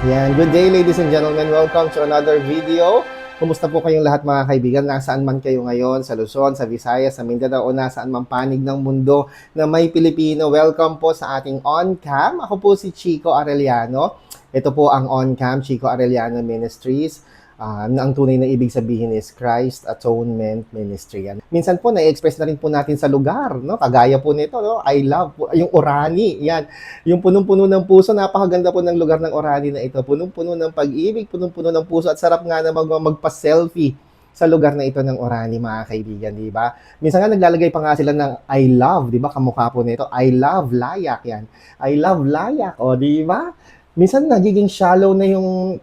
Yan. Good day, ladies and gentlemen. Welcome to another video. Kumusta po kayong lahat mga kaibigan? Nasaan man kayo ngayon? Sa Luzon, sa Visayas, sa Mindanao, o nasaan man panig ng mundo na may Pilipino. Welcome po sa ating on-cam. Ako po si Chico Arellano. Ito po ang on-cam, Chico Arellano Ministries. Ang tunay na ibig sabihin is Christ Atonement Ministry. Yan. Minsan po, na-express na rin po natin sa lugar, no? Kagaya po nito, no? I love po, yung Orani, yan. Yung punong-puno ng puso, napakaganda po ng lugar ng Orani na ito. Punong-puno ng pag-ibig, punong-puno ng puso, at sarap nga na magpa-selfie sa lugar na ito ng Orani, mga kaibigan, di ba? Minsan nga naglalagay pa nga sila ng I love, di ba? Kamukha po nito, I love Layak, yan. I love Layak, o di ba? Minsan nagiging shallow na yung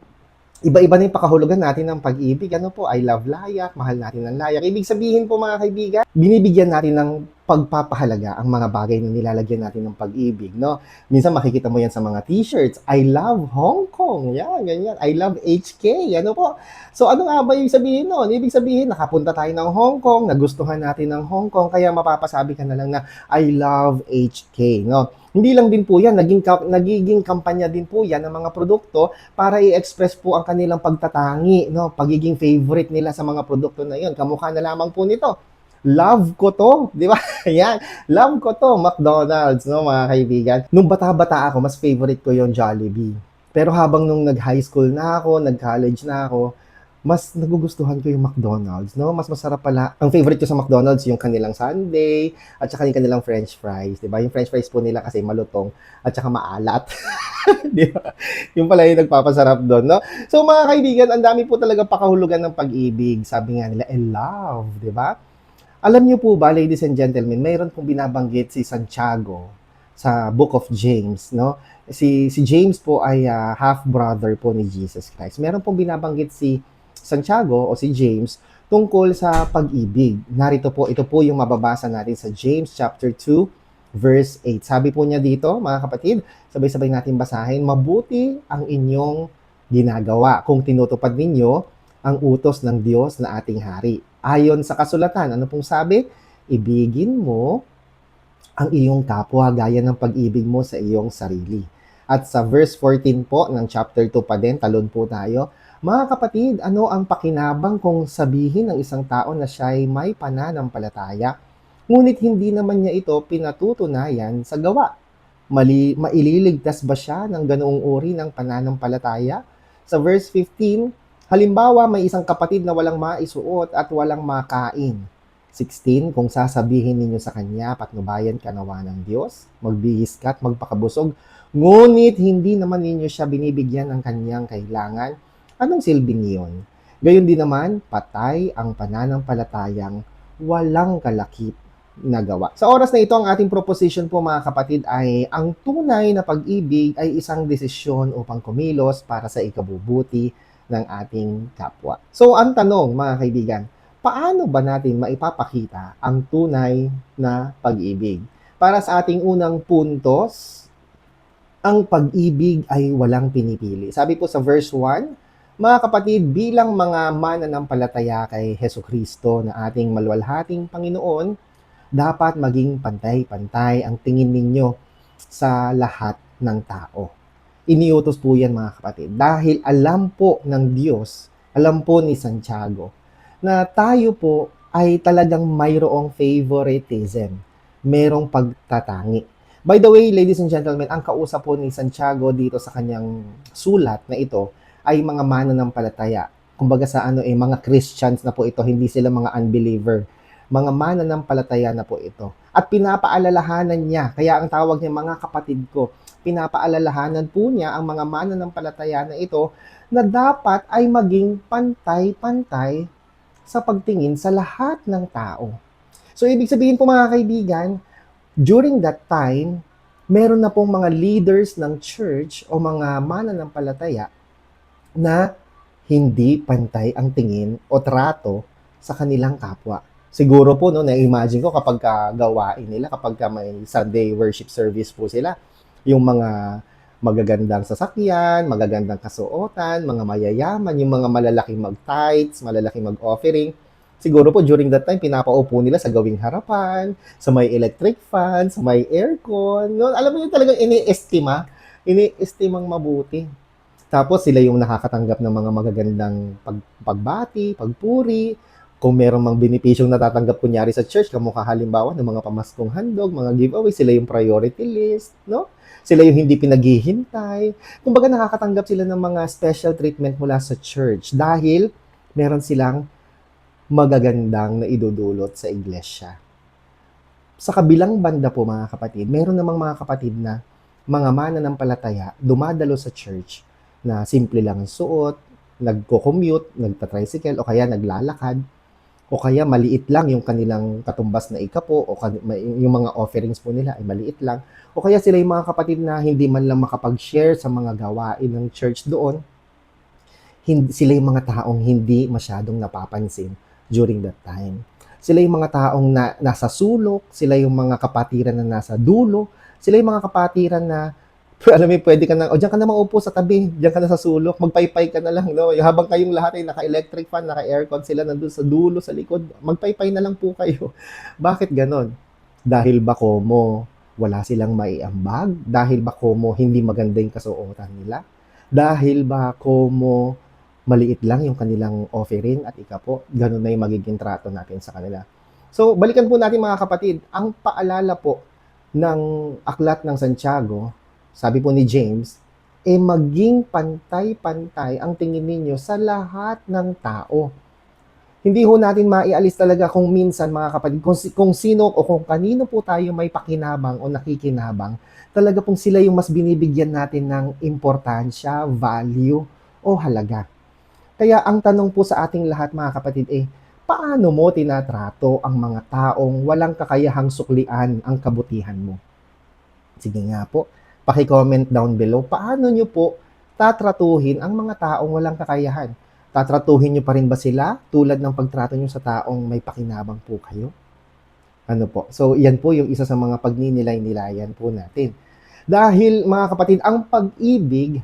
iba-iba na yung pakahulugan natin ng pag-ibig. Ano po, I love Layak, mahal natin ng Layak. Ibig sabihin po mga kaibigan, binibigyan natin ng pagpapahalaga ang mga bagay na nilalagyan natin ng pag-ibig, no? Minsan makikita mo yan sa mga t-shirts, I love Hong Kong, yan, ganyan. I love HK, ano po. So ano nga ba yung sabihin nun? Ibig sabihin, nakapunta tayo ng Hong Kong, nagustuhan natin ng Hong Kong, kaya mapapasabi ka na lang na I love HK, no? Hindi lang din po yan, nagiging kampanya din po yan ng mga produkto para i-express po ang kanilang pagtatangi, no? Pagiging favorite nila sa mga produkto na yun. Kamukha na lamang po nito. Love ko to, di ba? Yan, love ko to, McDonald's, no, mga kaibigan. Nung bata-bata ako, mas favorite ko yung Jollibee. Pero habang nung nag-high school na ako, nag-college na ako, mas nagugustuhan ko yung McDonald's, no? Mas masarap pala. Ang favorite ko sa McDonald's yung kanilang sundae at saka yung kanilang french fries, 'di ba? Yung french fries po nila kasi malutong at saka maalat. 'Di ba? Yung pala yung nagpapasarap doon, no? So mga kaibigan, ang dami po talaga pakahulugan ng pag-ibig. Sabi nga nila, love, 'di ba? Alam niyo po ba, ladies and gentlemen, mayroon pong binabanggit si Santiago sa Book of James, no? Si James po ay half brother po ni Jesus Christ. Meron pong binabanggit si Santiago o si James tungkol sa pag-ibig. Narito po, ito po yung mababasa natin sa James chapter 2 verse 8. Sabi po niya dito, mga kapatid, sabay-sabay natin basahin, mabuti ang inyong ginagawa kung tinutupad ninyo ang utos ng Diyos na ating hari. Ayon sa kasulatan, ano pong sabi? Ibigin mo ang iyong kapwa gaya ng pag-ibig mo sa iyong sarili. At sa verse 14 po ng chapter 2 pa din, talon po tayo, mga kapatid, ano ang pakinabang kung sabihin ng isang tao na siya ay may pananampalataya, ngunit hindi naman niya ito pinatutunayan sa gawa? Maililigtas ba siya ng ganoong uri ng pananampalataya? Sa verse 15, halimbawa may isang kapatid na walang maisuot at walang makain. 16, kung sasabihin ninyo sa kanya, patnubayan ka nawa ng Diyos, magbihis ka at magpakabusog, ngunit hindi naman ninyo siya binibigyan ng kanyang kailangan, anong silbi niyon? Gayon din naman, patay ang pananampalatayang walang kalakip na gawa. Sa oras na ito, ang ating proposition po mga kapatid ay ang tunay na pag-ibig ay isang desisyon upang kumilos para sa ikabubuti ng ating kapwa. So ang tanong mga kaibigan, paano ba natin maipapakita ang tunay na pag-ibig? Para sa ating unang puntos, ang pag-ibig ay walang pinipili. Sabi po sa verse 1, mga kapatid, bilang mga mananampalataya kay Hesukristo na ating maluwalhating Panginoon, dapat maging pantay-pantay ang tingin ninyo sa lahat ng tao. Iniutos po yan mga kapatid. Dahil alam po ng Diyos, alam po ni Santiago, na tayo po ay talagang mayroong favoritism. Merong pagtatangi. By the way, ladies and gentlemen, ang kausap po ni Santiago dito sa kanyang sulat na ito ay mga mananampalataya. Kumbaga sa mga Christians na po ito, hindi sila mga unbeliever. Mga mananampalataya na po ito. At pinapaalalahanan niya, kaya ang tawag niya mga kapatid ko, pinapaalalahanan po niya ang mga mananampalataya na ito na dapat ay maging pantay-pantay sa pagtingin sa lahat ng tao. So, ibig sabihin po mga kaibigan, during that time, meron na pong mga leaders ng church o mga mananampalataya na hindi pantay ang tingin o trato sa kanilang kapwa. Siguro po, no, na-imagine ko kapag gawain nila, kapag may Sunday worship service po sila, yung mga magagandang sasakyan, magagandang kasuotan, mga mayayaman, yung mga malalaking mag-tithes, malalaking mag-offering, siguro po during that time, pinapaupo nila sa gawing harapan, sa may electric fan, sa may aircon. No? Alam mo yun talagang iniestimang mabuti. Tapos sila yung nakakatanggap ng mga magagandang pagbati, pagpuri, kung meron mang benepisyong natatanggap kunyari sa church, kamukha halimbawa ng mga pamaskong handog, mga giveaway, sila yung priority list, no? Sila yung hindi pinaghihintay. Kumbaga nakakatanggap sila ng mga special treatment mula sa church dahil meron silang magagandang na idudulot sa iglesia. Sa kabilang banda po mga kapatid, meron namang mga kapatid na mga mananampalataya dumadalo sa church na simple lang ang suot, nagko-commute, nagta-tricycle o kaya naglalakad o kaya maliit lang yung kanilang katumbas na ikapo o yung mga offerings po nila ay maliit lang o kaya sila yung mga kapatid na hindi man lang makapag-share sa mga gawain ng church doon, sila yung mga taong hindi masyadong napapansin during that time. Sila yung mga taong nasa sulok, sila yung mga kapatiran na nasa dulo, sila yung mga kapatiran na alam mo, pwede ka na, o diyan ka na maupo sa tabi, diyan ka na sa sulok, magpaypay ka na lang, no? Habang kayong lahat ay naka-electric fan, naka-aircon, sila nandun sa dulo, sa likod, magpaypay na lang po kayo. Bakit ganon? Dahil ba komo wala silang maiambag? Dahil ba komo hindi maganda yung kasuotan nila? Dahil ba komo maliit lang yung kanilang offering at ikapo? Ganun na yung magiging trato natin sa kanila. So, balikan po natin mga kapatid, ang paalala po ng aklat ng Santiago, sabi po ni James, maging pantay-pantay ang tingin ninyo sa lahat ng tao. Hindi ho natin maialis talaga kung minsan mga kapatid, kung sino o kung kanino po tayo may pakinabang o nakikinabang, talaga pong sila yung mas binibigyan natin ng importansya, value o halaga. Kaya ang tanong po sa ating lahat mga kapatid paano mo tinatrato ang mga taong walang kakayahang suklian ang kabutihan mo? Sige nga po, paki-comment down below, paano nyo po tatratuhin ang mga taong walang kakayahan? Tatratuhin nyo pa rin ba sila tulad ng pagtrato nyo sa taong may pakinabang po kayo? Ano po? So, yan po yung isa sa mga pagninilay-nilayan po natin. Dahil mga kapatid, ang pag-ibig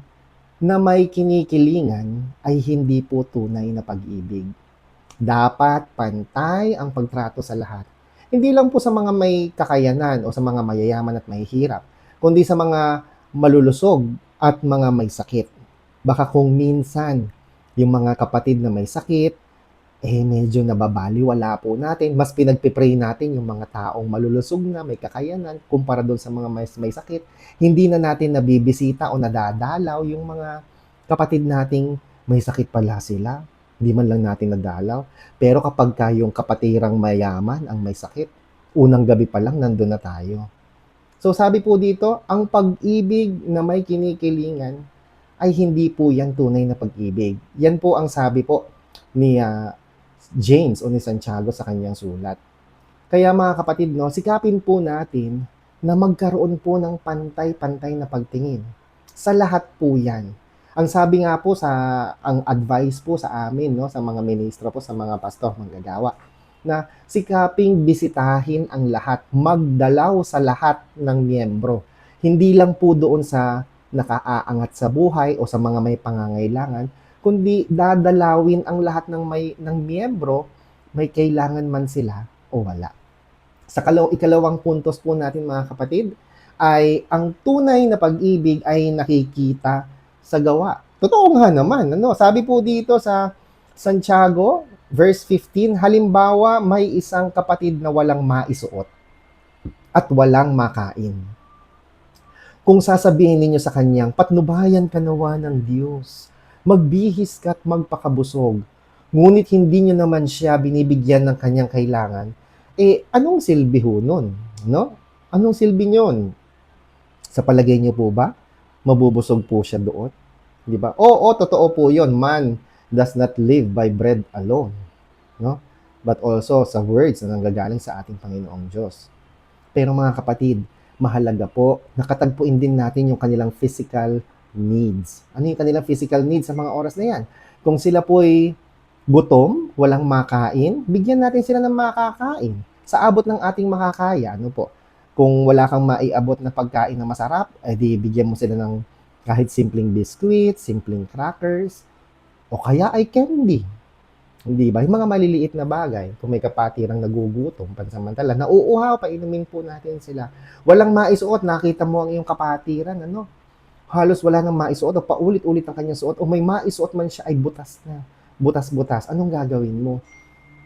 na may kinikilingan ay hindi po tunay na pag-ibig. Dapat pantay ang pagtrato sa lahat. Hindi lang po sa mga may kakayanan o sa mga mayayaman at mahihirap, kundi sa mga malulusog at mga may sakit. Baka kung minsan yung mga kapatid na may sakit, medyo nababaliwala po natin. Mas pinagpipray natin yung mga taong malulusog na, may kakayanan, kumpara doon sa mga may sakit. Hindi na natin nabibisita o nadadalaw yung mga kapatid nating may sakit pala sila. Hindi man lang natin nadalaw. Pero kapag yung kapatirang mayaman ang may sakit, unang gabi pa lang nandun na tayo. So sabi po dito, ang pag-ibig na may kinikilingan ay hindi po yan tunay na pag-ibig. Yan po ang sabi po ni James o ni Santiago sa kanyang sulat. Kaya mga kapatid, no, sikapin po natin na magkaroon po ng pantay-pantay na pagtingin. Sa lahat po yan. Ang sabi nga po ang advice po sa amin, no, sa mga ministro po, sa mga pastor, manggagawa, na sikaping bisitahin ang lahat, magdalaw sa lahat ng miyembro. Hindi lang po doon sa nakaaangat sa buhay o sa mga may pangangailangan, kundi dadalawin ang lahat ng miyembro, may kailangan man sila o wala. Sa ikalawang puntos po natin mga kapatid, ay ang tunay na pag-ibig ay nakikita sa gawa. Totoo nga naman, ano? Sabi po dito sa Santiago, verse 15, halimbawa may isang kapatid na walang maisuot at walang makain. Kung sasabihin ninyo sa kanyang, patnubayan ka nawa ng Diyos, magbihis ka at magpakabusog, ngunit hindi nyo naman siya binibigyan ng kanyang kailangan, anong silbi ho nun? No? Anong silbi nyon? Sa palagay nyo po ba, mabubusog po siya doon? Di ba? Oo, totoo po yun. Man does not live by bread alone, no? But also sa words na nanggagaling sa ating Panginoong Diyos. Pero mga kapatid, mahalaga po, nakatagpuin din natin yung kanilang physical needs. Ano yung kanilang physical needs sa mga oras na yan? Kung sila po'y gutom, walang makain, bigyan natin sila ng makakain. Sa abot ng ating makakaya, ano po? Kung wala kang maiabot na pagkain na masarap, di bigyan mo sila ng kahit simpleng biscuit, simpleng crackers, o kaya ay candy. Hindi ba? Yung mga maliliit na bagay, kung may kapatirang nagugutom, pansamantala, nauuhaw, painumin po natin sila. Walang maisuot, nakita mo ang iyong kapatiran, ano? halos wala nang maisuot o paulit-ulit ang kanyang suot o may maisuot man siya ay butas na. Butas-butas. Anong gagawin mo?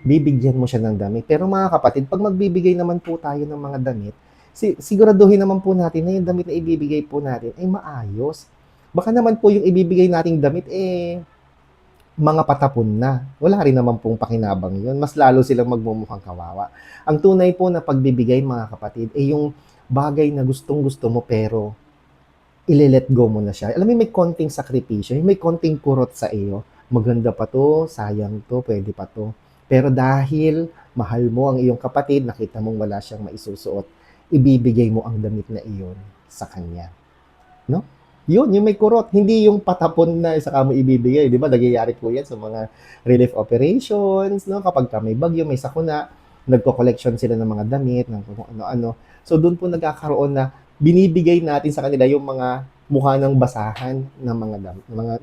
Bibigyan mo siya ng damit. Pero mga kapatid, pag magbibigay naman po tayo ng mga damit, siguraduhin naman po natin na yung damit na ibibigay po natin ay maayos. Baka naman po yung ibibigay nating damit, mga patapon na. Wala rin naman pong pakinabang yun. Mas lalo silang magmumukhang kawawa. Ang tunay po na pagbibigay, mga kapatid, ay yung bagay na gustong-gusto mo pero ile-let go mo na siya. Alam mo, may konting sakripisyo, may konting kurot sa iyo. Maganda pa to, sayang to, pwede pa to. Pero dahil mahal mo ang iyong kapatid, nakita mong wala siyang maisusuot, ibibigay mo ang damit na iyon sa kanya. No? Yun, yung may kurot. Hindi yung patapon na isa ka mo ibibigay. Di ba? Nagyayari po yan sa mga relief operations. No? Kapag ka may bagyo, may sakuna, nagko-collection sila ng mga damit, ng kung ano-ano. So, doon po nagkakaroon na binibigay natin sa kanila yung mga mukha ng basahan ng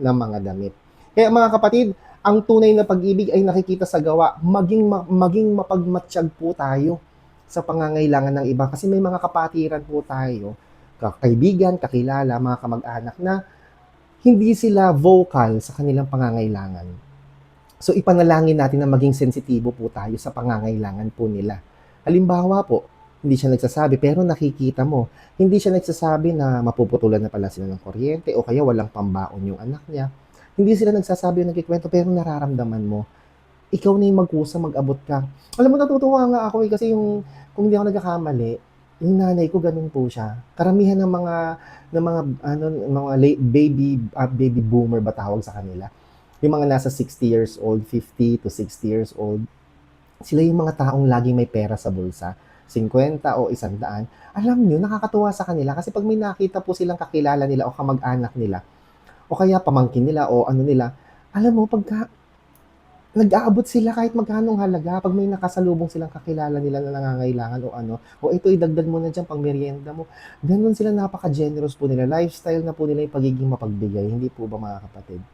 mga damit. Kaya mga kapatid, ang tunay na pag-ibig ay nakikita sa gawa. Maging mapagmatsyag po tayo sa pangangailangan ng iba. Kasi may mga kapatiran po tayo, kaibigan, kakilala, mga kamag-anak na hindi sila vocal sa kanilang pangangailangan. So ipanalangin natin na maging sensitibo po tayo sa pangangailangan po nila. Halimbawa po, hindi siya nagsasabi pero nakikita mo, hindi siya nagsasabi na mapuputulan na pala sila ng kuryente o kaya walang pambaon yung anak niya. Hindi sila nagsasabi o nagkikwento pero nararamdaman mo. Ikaw na yung magkusa, mag-abot ka. Alam mo, natutuwa nga ako kasi kung hindi ako nagkakamali, yung nanay ko ganun po siya. Karamihan ng mga baby boomer ba tawag sa kanila. Yung mga nasa 60 years old, 50 to 60 years old, sila yung mga taong laging may pera sa bulsa. 50 o 100. Alam nyo, nakakatuwa sa kanila kasi pag may nakita po silang kakilala nila o kamag-anak nila, o kaya pamangkin nila o ano nila, alam mo, pagka nag-aabot sila kahit magkanong halaga, pag may nakasalubong silang kakilala nila na nangangailangan o ano, o ito idagdag mo na dyan pang merienda mo. Ganun sila, napaka-generous po nila. Lifestyle na po nila yung pagiging mapagbigay. Hindi po ba mga kapatid?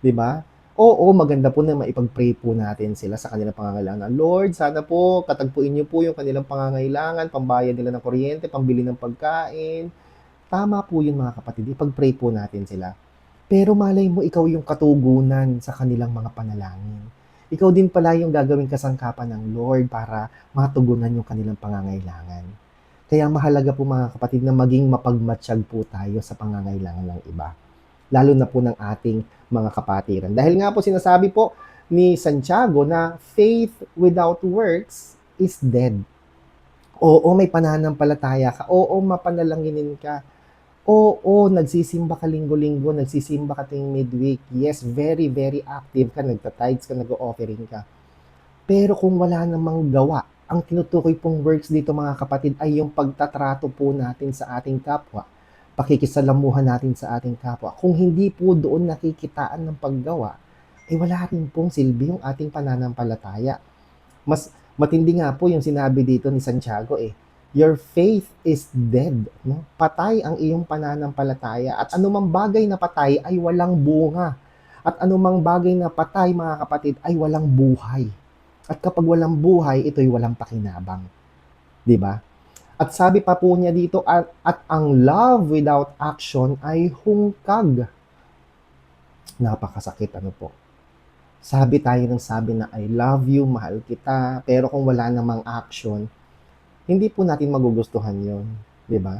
'Di ba? Oo, maganda po na maipag-pray po natin sila sa kanilang pangangailangan. Lord, sana po katagpuin niyo po yung kanilang pangangailangan, pambayad nila ng kuryente, pambili ng pagkain. Tama po yun mga kapatid, ipag-pray po natin sila. Pero malay mo, ikaw yung katugunan sa kanilang mga panalangin. Ikaw din pala yung gagawing kasangkapan ng Lord para matugunan yung kanilang pangangailangan. Kaya mahalaga po mga kapatid na maging mapagmatsyag po tayo sa pangangailangan ng iba. Lalo na po ng ating mga kapatiran. Dahil nga po sinasabi po ni Santiago na faith without works is dead. Oo, may pananampalataya ka. Oo, mapanalanginin ka. Oo, nagsisimba ka linggo-linggo, nagsisimba ka ting midweek. Yes, very, very active ka, nagtatides ka, nag-offering ka. Pero kung wala namang gawa, ang tinutukoy pong works dito mga kapatid ay yung pagtatrato po natin sa ating kapwa, pakikisalamuhan natin sa ating kapwa. Kung hindi po doon nakikitaan ng paggawa, wala rin pong silbi yung ating pananampalataya. Mas matindi nga po yung sinabi dito ni Santiago your faith is dead. No? Patay ang iyong pananampalataya. At anumang bagay na patay ay walang bunga. At anumang bagay na patay, mga kapatid, ay walang buhay. At kapag walang buhay, ito'y walang pakinabang. Di ba? At sabi pa po niya dito, at ang love without action ay hungkag. Napakasakit, ano po. Sabi tayo ng sabi na I love you, mahal kita, pero kung wala namang action, hindi po natin magugustuhan yun. Di ba?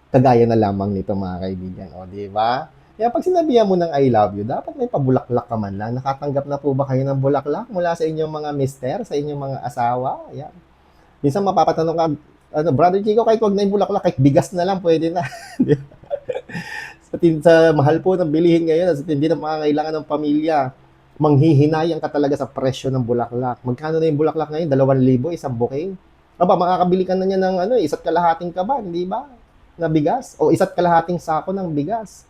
Kagaya na lamang nito mga kaibigan. O, di ba? Kaya pag sinabihan mo ng I love you, dapat may pabulaklak ka man lang. Nakatanggap na po ba kayo ng bulaklak mula sa inyong mga mister, sa inyong mga asawa? Ayan. Minsan mapapatanong ka, Brother Chico, kahit wag na yung bulaklak, kahit bigas na lang, pwede na. sa mahal po ng bilihin ngayon, sa tindi ng mga kailangan ng pamilya, manghihinayang ka talaga sa presyo ng bulaklak. Magkano na yung bulaklak ngayon? 2,000, isang bouquet. Aba, makakabili ka na niya ng isa't kalahating kaban, di ba? Na bigas. O isa't kalahating sako ng bigas.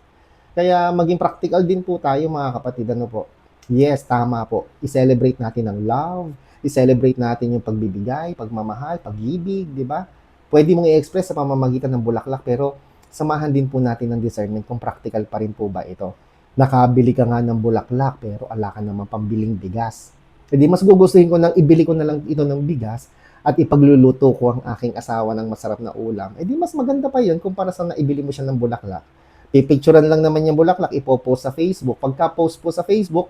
Kaya maging practical din po tayo mga kapatid. Ano po? Yes, tama po. I-celebrate natin ang love. I-celebrate natin yung pagbibigay, pagmamahal, pag-ibig, di ba? Pwede mong i-express sa pamamagitan ng bulaklak, pero samahan din po natin ng discernment kung practical pa rin po ba ito. Nakabili ka nga ng bulaklak pero ala ka naman pambiling bigas. Hindi mas gugustuhin ko nang ibili ko na lang ito ng bigas at ipagluluto ko ang aking asawa ng masarap na ulam, di mas maganda pa yun kumpara sa naibili mo siya ng bulaklak. Pipicturean lang naman yung bulaklak, ipopost sa Facebook. Pagka-post po sa Facebook,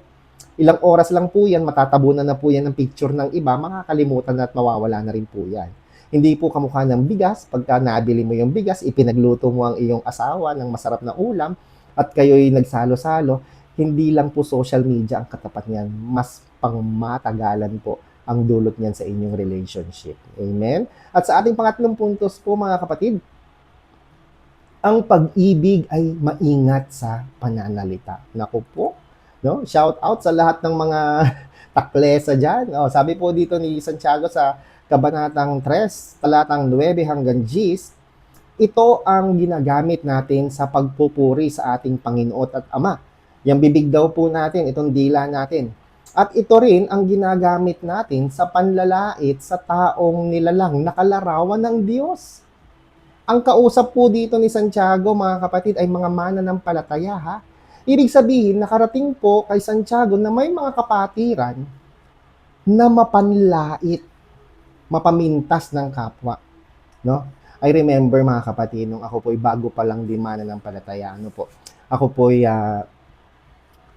ilang oras lang po yan, matatabunan na po yan ng picture ng iba, makakalimutan na at mawawala na rin po yan. Hindi po kamukha ng bigas, pagka nabili mo yung bigas, ipinagluto mo ang iyong asawa ng masarap na ulam, at kayo'y nagsalo-salo, hindi lang po social media ang katapat niyan, mas pangmatagalan po ang dulot niyan sa inyong relationship. Amen? At sa ating pangatlong puntos po mga kapatid, ang pag-ibig ay maingat sa pananalita. Naku po, no? Shout out sa lahat ng mga taklesa dyan. Sabi po dito ni Santiago sa Kabanatang 3, talatang 9 hanggang 10, ito ang ginagamit natin sa pagpupuri sa ating Panginoon at Ama. Yung bibig daw po natin, itong dila natin. At ito rin ang ginagamit natin sa panlalait sa taong nilalang nakalarawan ng Diyos. Ang kausap po dito ni Santiago, mga kapatid, ay mga mananampalataya, ha? Ibig sabihin, nakarating po kay Santiago na may mga kapatiran na mapanlait, mapamintas ng kapwa, no? I remember, mga kapatid, nung ako po'y bago pa lang din mananampalataya, ako po'y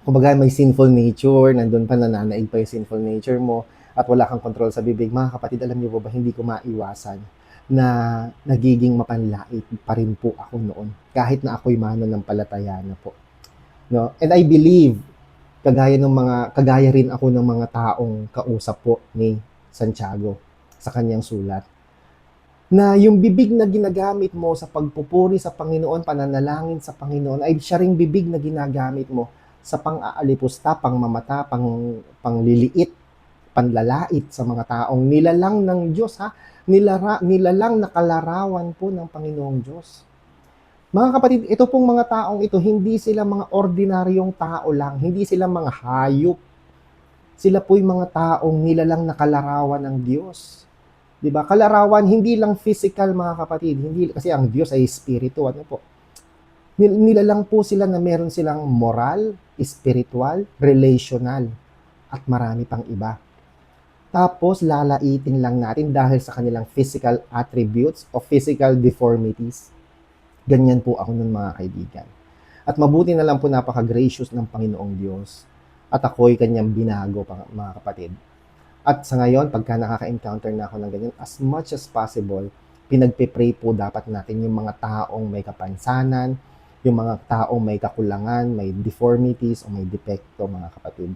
kumbaga may sinful nature, nandun pa nananaig pa yung sinful nature mo, at wala kang control sa bibig. Mga kapatid, alam niyo po ba, hindi ko maiwasan na nagiging mapanlait pa rin po ako noon, kahit na ako'y mananampalataya na po. No? And I believe, kagaya rin ako ng mga taong kausap po ni Santiago sa kanyang sulat, na yung bibig na ginagamit mo sa pagpupuri sa Panginoon, pananalangin sa Panginoon, ay siya ring bibig na ginagamit mo sa pang-aalipusta, pangmamata, pangliliit, panlalait sa mga taong nilalang ng Diyos, ha? Nilalang nakalarawan po ng Panginoong Diyos. Mga kapatid, ito pong mga taong ito, hindi sila mga ordinaryong tao lang, hindi sila mga hayop. Sila po'y mga taong nilalang nakalarawan ng Diyos. Diba? Kalarawan, hindi lang physical, mga kapatid, hindi, kasi ang Diyos ay espiritu, po. Nilalang po sila na meron silang moral, spiritual, relational, at marami pang iba. Tapos, lalaitin lang natin dahil sa kanilang physical attributes o physical deformities. Ganyan po ako nun, mga kaibigan. At mabuti na lang po napaka-gracious ng Panginoong Diyos. At ako'y kanyang binago, mga kapatid. At sa ngayon, pagka nakaka-encounter na ako ng ganyan, as much as possible, pinagpe-pray po dapat natin yung mga taong may kapansanan, yung mga taong may kakulangan, may deformities o may depekto, mga kapatid.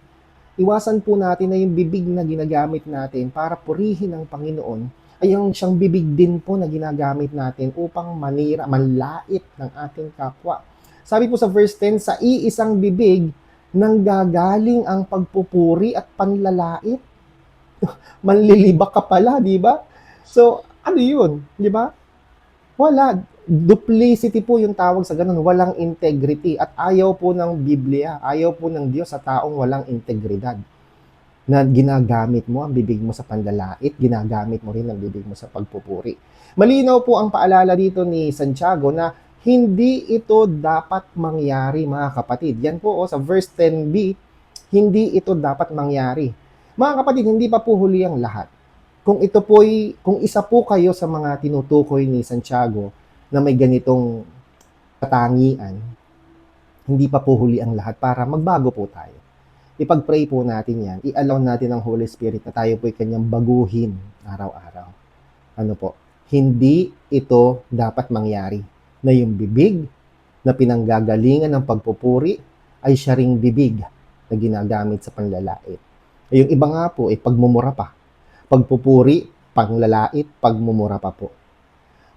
Iwasan po natin na yung bibig na ginagamit natin para purihin ang Panginoon ay yung siyang bibig din po na ginagamit natin upang manlait ng ating kapwa. Sabi po sa verse 10, sa iisang bibig nanggagaling ang pagpupuri at panlalait. Manlilibak ka pala, di ba? So, ano yun? Di ba? Wala. Duplicity po yung tawag sa ganun. Walang integrity. At ayaw po ng Biblia, ayaw po ng Diyos sa taong walang integridad. Na ginagamit mo ang bibig mo sa panlalait, ginagamit mo rin ang bibig mo sa pagpupuri. Malinaw po ang paalala dito ni Santiago na hindi ito dapat mangyari, mga kapatid. Yan po sa verse 10b, hindi ito dapat mangyari. Mga kapatid, hindi pa po huli ang lahat. Kung isa po kayo sa mga tinutukoy ni Santiago na may ganitong katangian, hindi pa po huli ang lahat para magbago po tayo. Ipag-pray po natin yan. I-allow natin ang Holy Spirit na tayo po'y kanyang baguhin araw-araw. Hindi ito dapat mangyari na yung bibig na pinanggagalingan ng pagpupuri ay siya ring bibig na ginagamit sa panlalait. Yung iba nga po ay pagmumura pa. Pagpupuri, panglalait, pagmumura pa po.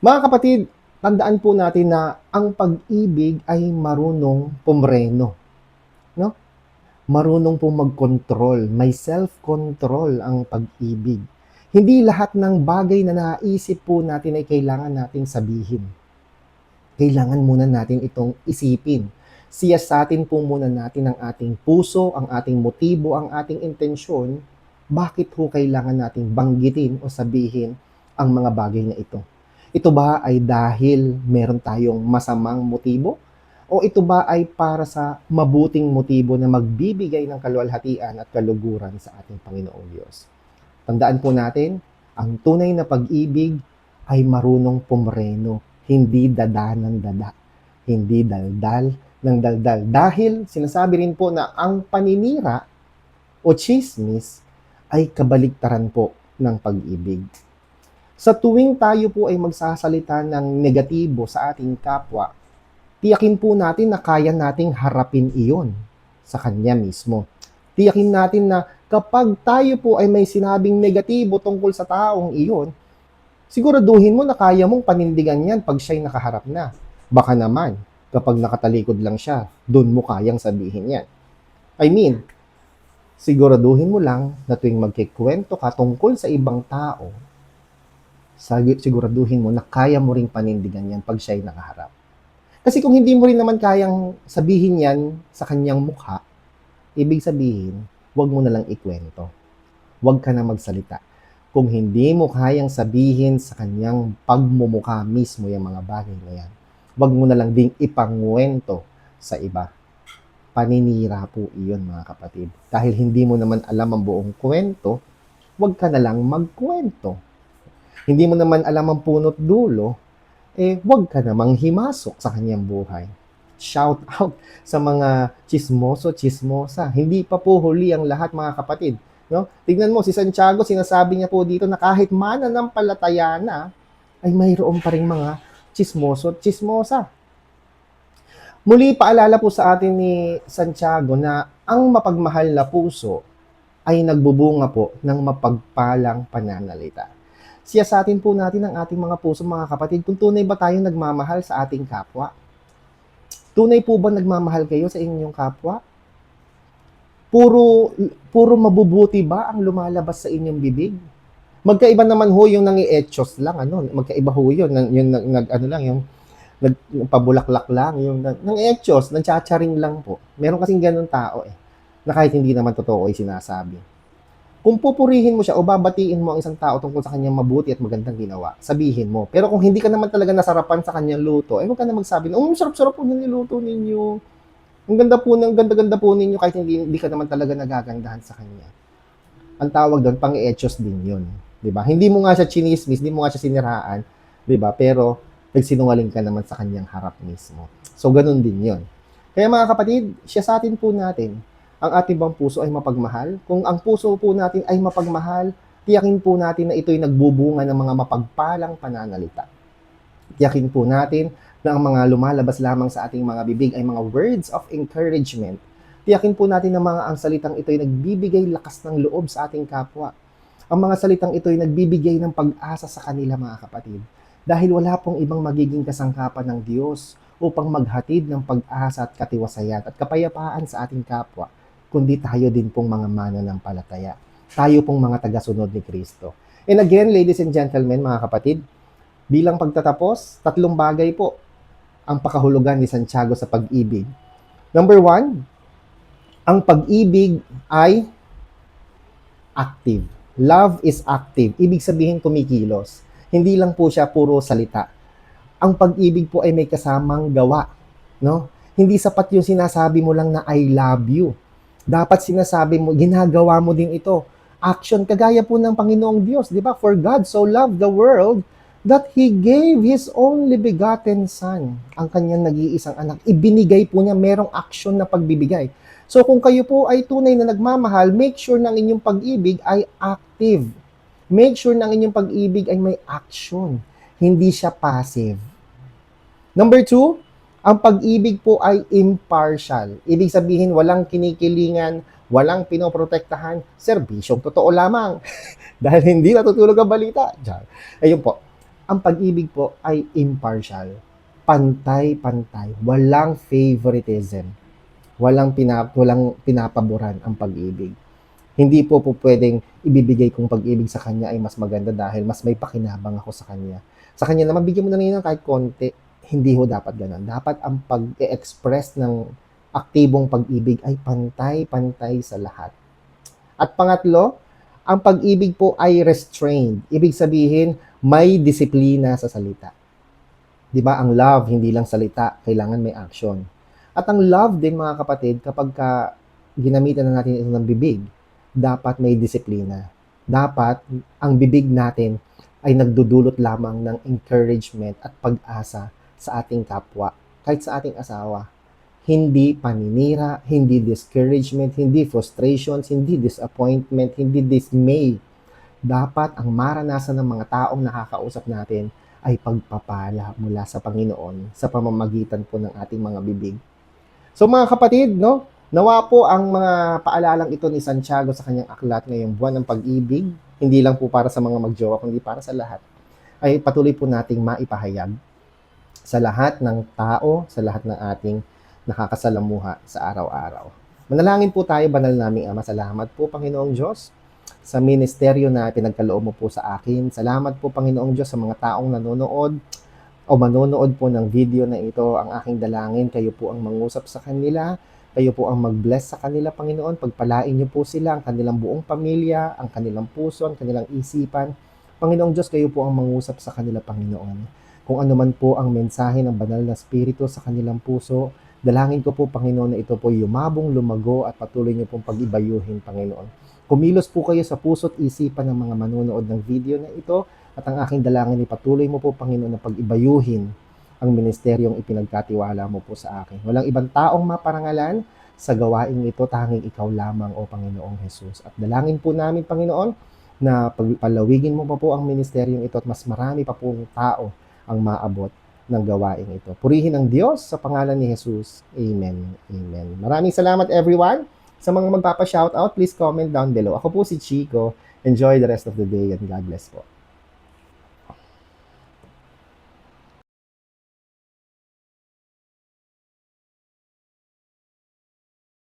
Mga kapatid, tandaan po natin na ang pag-ibig ay marunong pumreno. No? Marunong po mag-control. May self-control ang pag-ibig. Hindi lahat ng bagay na naisip po natin ay kailangan nating sabihin. Kailangan muna natin itong isipin. Siyasatin po muna natin ang ating puso, ang ating motibo, ang ating intensyon. Bakit po kailangan nating banggitin o sabihin ang mga bagay na ito? Ito ba ay dahil meron tayong masamang motibo? O ito ba ay para sa mabuting motibo na magbibigay ng kaluwalhatian at kaluguran sa ating Panginoong Diyos? Tandaan po natin, Ang tunay na pag-ibig ay marunong pumreno, hindi dada ng dada, hindi daldal ng daldal. Dahil sinasabi rin po na ang paninira o chismis ay kabaliktaran po ng pag-ibig. Sa tuwing tayo po ay magsasalita ng negatibo sa ating kapwa, tiyakin po natin na kaya nating harapin iyon sa kanya mismo. Tiyakin natin na kapag tayo po ay may sinabing negatibo tungkol sa taong iyon, siguraduhin mo na kaya mong panindigan yan pag siya'y nakaharap na. Baka naman, kapag nakatalikod lang siya, doon mo kayang sabihin yan. I mean, siguraduhin mo lang na tuwing magkikwento ka tungkol sa ibang tao, siguraduhin mo na kaya mo ring panindigan yan pag siya'y nakaharap. Kasi kung hindi mo rin naman kayang sabihin yan sa kanyang mukha, ibig sabihin, huwag mo na lang ikwento. Huwag ka na magsalita. Kung hindi mo kayang sabihin sa kanyang pagmumukha mismo yung mga bagay na yan, huwag mo na lang ding ipangwento sa iba. Paninira po iyon, mga kapatid. Dahil hindi mo naman alam ang buong kwento, huwag ka na lang magkwento. Hindi mo naman alam ang punot dulo, huwag ka namang himasok sa kanyang buhay. Shout out sa mga chismoso, chismosa. Hindi pa po huli ang lahat, mga kapatid. No? Tignan mo, si Santiago, sinasabi niya po dito na kahit mananampalataya na, ay mayroon pa rin mga chismoso at chismosa. Muli, paalala po sa atin ni Santiago na ang mapagmahal na puso ay nagbubunga po ng mapagpalang pananalita. Siyasatin po natin ang ating mga puso, mga kapatid, kung tunay ba tayong nagmamahal sa ating kapwa. Tunay po ba nagmamahal kayo sa inyong kapwa? Puro mabubuti ba ang lumalabas sa inyong bibig? Magkaiba naman ho yung nangi-etchos lang, magkaiba ho yun, yung nagpabulaklak lang, yung nangi-etchos, nagchacharing lang po. Meron kasing ganun tao na kahit hindi naman totoo ay sinasabi. Kung pupurihin mo siya o babatiin mo ang isang tao tungkol sa kanyang mabuti at magandang ginawa, sabihin mo. Pero kung hindi ka naman talaga nasarapan sa kanyang luto, huwag ka na magsabi na, sarap-sarap po ng niluto ninyo. Ang ganda-ganda po ninyo kahit hindi ka naman talaga nagagandahan sa kanya. Ang tawag doon, pang-etchos din yun. Diba? Hindi mo nga siya chinismis, hindi mo nga siya siniraan, diba? Pero nagsinungaling ka naman sa kanyang harap mismo. So, ganun din yun. Kaya mga kapatid, siyasatin po natin, ang ating bang puso ay mapagmahal? Kung ang puso po natin ay mapagmahal, tiyakin po natin na ito'y nagbubunga ng mga mapagpalang pananalita. Tiyakin po natin na ang mga lumalabas lamang sa ating mga bibig ay mga words of encouragement. Tiyakin po natin na ang salitang ito'y nagbibigay lakas ng loob sa ating kapwa. Ang mga salitang ito'y nagbibigay ng pag-asa sa kanila, mga kapatid. Dahil wala pong ibang magiging kasangkapan ng Diyos upang maghatid ng pag-asa at katiwasayan at kapayapaan sa ating kapwa, kundi tayo din pong mga mananampalataya. Tayo pong mga tagasunod ni Kristo. And again, ladies and gentlemen, mga kapatid, bilang pagtatapos, 3 bagay po ang pakahulugan ni Santiago sa pag-ibig. Number 1, ang pag-ibig ay active. Love is active. Ibig sabihin kumikilos. Hindi lang po siya puro salita. Ang pag-ibig po ay may kasamang gawa. No? Hindi sapat yung sinasabi mo lang na I love you. Dapat sinasabi mo, ginagawa mo din ito. Action, kagaya po ng Panginoong Diyos, di ba? For God so loved the world that He gave His only begotten Son, ang kanyang nag-iisang anak. Ibinigay po niya, merong action na pagbibigay. So kung kayo po ay tunay na nagmamahal, make sure na ang inyong pag-ibig ay active. Make sure na ang inyong pag-ibig ay may action. Hindi siya passive. Number 2, ang pag-ibig po ay impartial. Ibig sabihin, walang kinikilingan, walang pinoprotektahan, serbisyong totoo lamang. Dahil hindi natutulog ang balita. Ayun po, ang pag-ibig po ay impartial. Pantay-pantay. Walang favoritism. Walang pinapaboran ang pag-ibig. Hindi po pwedeng ibibigay kong pag-ibig sa kanya ay mas maganda dahil mas may pakinabang ako sa kanya. Sa kanya naman, bigyan mo na rin kahit konti. Hindi ho dapat ganun. Dapat ang pag-express ng aktibong pag-ibig ay pantay-pantay sa lahat. At pangatlo, ang pag-ibig po ay restrained. Ibig sabihin, may disiplina sa salita. Di ba? Ang love, hindi lang salita, kailangan may action. At ang love din, mga kapatid, kapag ginamitan na natin ito ng bibig, dapat may disiplina. Dapat ang bibig natin ay nagdudulot lamang ng encouragement at pag-asa sa ating kapwa, kahit sa ating asawa. Hindi paninira, hindi discouragement, hindi frustrations, hindi disappointment, hindi dismay. Dapat ang maranasan ng mga taong nakakausap natin ay pagpapala mula sa Panginoon sa pamamagitan po ng ating mga bibig. So mga kapatid, no, nawa po ang mga paalalang ito ni Santiago sa kanyang aklat ngayong buwan ng pag-ibig, hindi lang po para sa mga magjowa, kundi para sa lahat, ay patuloy po nating maipahayag sa lahat ng tao, sa lahat ng ating nakakasalamuha sa araw-araw. Manalangin po tayo, banal naming Ama. Salamat po, Panginoong Diyos, sa ministeryo na pinagkaloob mo po sa akin. Salamat po, Panginoong Diyos, sa mga taong nanonood o manonood po ng video na ito. Ang aking dalangin, kayo po ang mangusap sa kanila, kayo po ang mag-bless sa kanila, Panginoon. Pagpalain niyo po sila, ang kanilang buong pamilya, ang kanilang puso, ang kanilang isipan. Panginoong Diyos, kayo po ang mangusap sa kanila, Panginoon. Kung ano man po ang mensahe ng banal na spirito sa kanilang puso, dalangin ko po, Panginoon, na ito po yumabong, lumago at patuloy niyo pong pag-ibayuhin, Panginoon. Kumilos po kayo sa puso't isipan ng mga manonood ng video na ito at ang aking dalangin ay patuloy mo po, Panginoon, na pag-ibayuhin ang ministeryong ipinagkatiwala mo po sa akin. Walang ibang taong maparangalan sa gawaing ito, tanging ikaw lamang, o Panginoong Jesus. At dalangin po namin, Panginoon, na pagpalawigin mo pa po ang ministeryong ito at mas marami pa pong tao ang maabot ng gawaing ito. Purihin ang Diyos sa pangalan ni Jesus. Amen. Amen. Maraming salamat, everyone. Sa mga magpapa-shoutout, please comment down below. Ako po si Chico. Enjoy the rest of the day and God bless po.